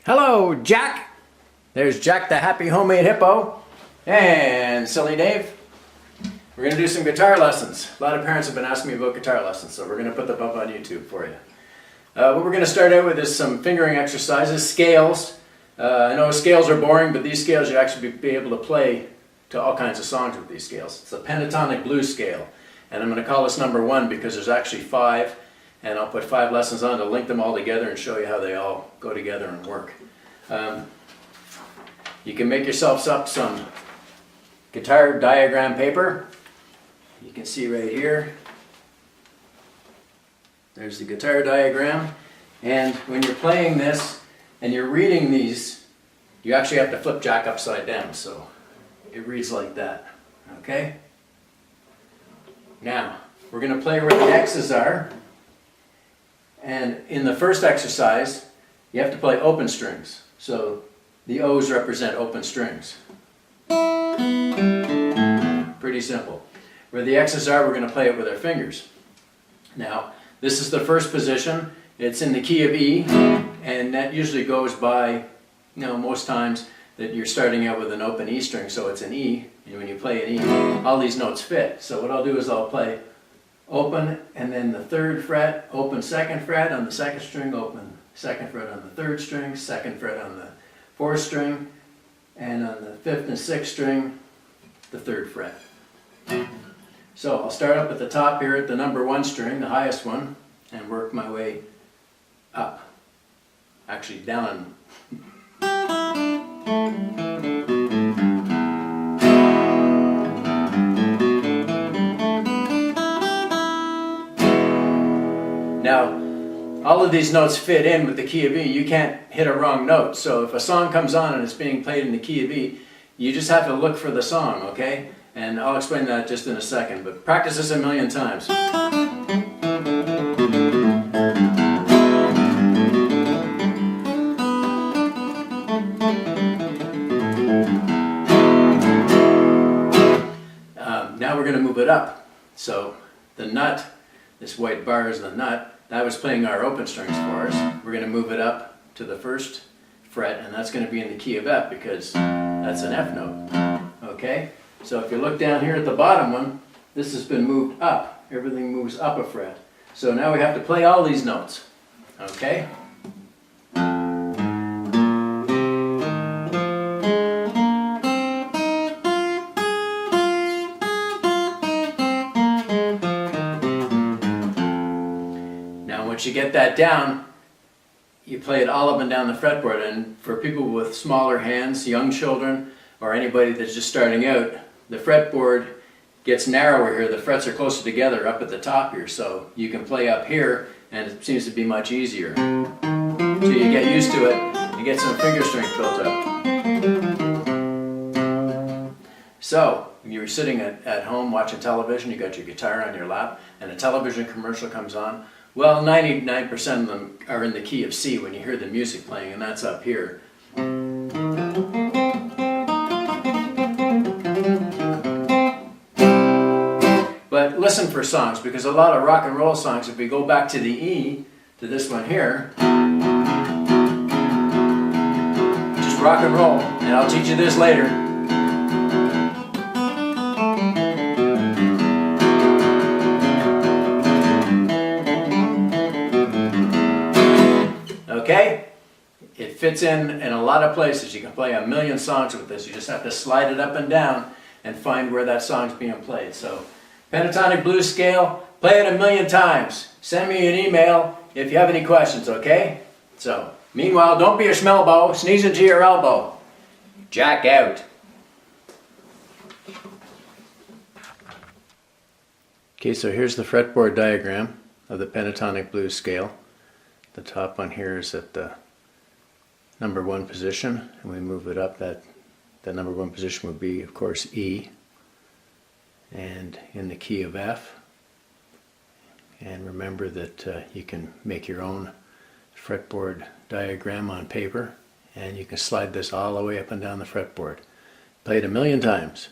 Hello, Jack. There's Jack the Happy Homemade Hippo and Silly Dave. We're going to do some guitar lessons. A lot of parents have been asking me about guitar lessons, so we're going to put them up on YouTube for you. What we're going to start out with is some fingering exercises, scales. I know scales are boring, but these scales you actually be able to play to all kinds of songs with these scales. It's the Pentatonic Blues Scale, and I'm going to call this number 1 because there's actually 5, and I'll put 5 lessons on to link them all together and show you how they all go together and work. You can make yourselves up some guitar diagram paper. You can see right here, there's the guitar diagram, and when you're playing this and you're reading these, you actually have to flip Jack upside down, so it reads like that, okay? Now, we're going to play where the X's are, and in the first exercise, you have to play open strings, so the O's represent open strings. Pretty simple. Where the X's are, we're going to play it with our fingers. Now, this is the first position. It's in the key of E, and that usually goes by, most times that you're starting out with an open E string, so it's an E, and when you play an E, all these notes fit. So what I'll do is I'll play open, and then the 3rd fret, open 2nd fret on the 2nd string, open 2nd fret on the 3rd string, 2nd fret on the 4th string, and on the 5th and 6th string, the 3rd fret. So I'll start up at the top here at the number 1 string, the highest one, and work my way up. Actually down. Now, all of these notes fit in with the key of E. You can't hit a wrong note. So if a song comes on and it's being played in the key of E, you just have to look for the song, okay? And I'll explain that just in a second, but practice this a million times. Now we're going to move it up. So the nut, this white bar is the nut. That was playing our open strings for us. We're going to move it up to the 1st fret, and that's going to be in the key of F because that's an F note. Okay? So if you look down here at the bottom one, this has been moved up. Everything moves up a fret. So now we have to play all these notes. Okay? Now once you get that down, you play it all up and down the fretboard. And for people with smaller hands, young children, or anybody that's just starting out, the fretboard gets narrower here. The frets are closer together up at the top here, so you can play up here and it seems to be much easier. So you get used to it and get some finger strength built up. So when you're sitting at home watching television, you got your guitar on your lap and a television commercial comes on, well, 99% of them are in the key of C when you hear the music playing, and that's up here. But listen for songs, because a lot of rock and roll songs, if we go back to the E, to this one here, just rock and roll, and I'll teach you this later. Okay? It fits in a lot of places. You can play a million songs with this. You just have to slide it up and down and find where that song's being played. So, Pentatonic Blues Scale, play it a million times. Send me an email if you have any questions, okay? So, meanwhile, don't be a smellbo, sneeze into your elbow. Jack out. Okay, so here's the fretboard diagram of the Pentatonic Blues Scale. The top one here is at the number 1 position, and we move it up. That number 1 position would be, of course, E, and in the key of F. And remember that you can make your own fretboard diagram on paper, and you can slide this all the way up and down the fretboard. Play it a million times.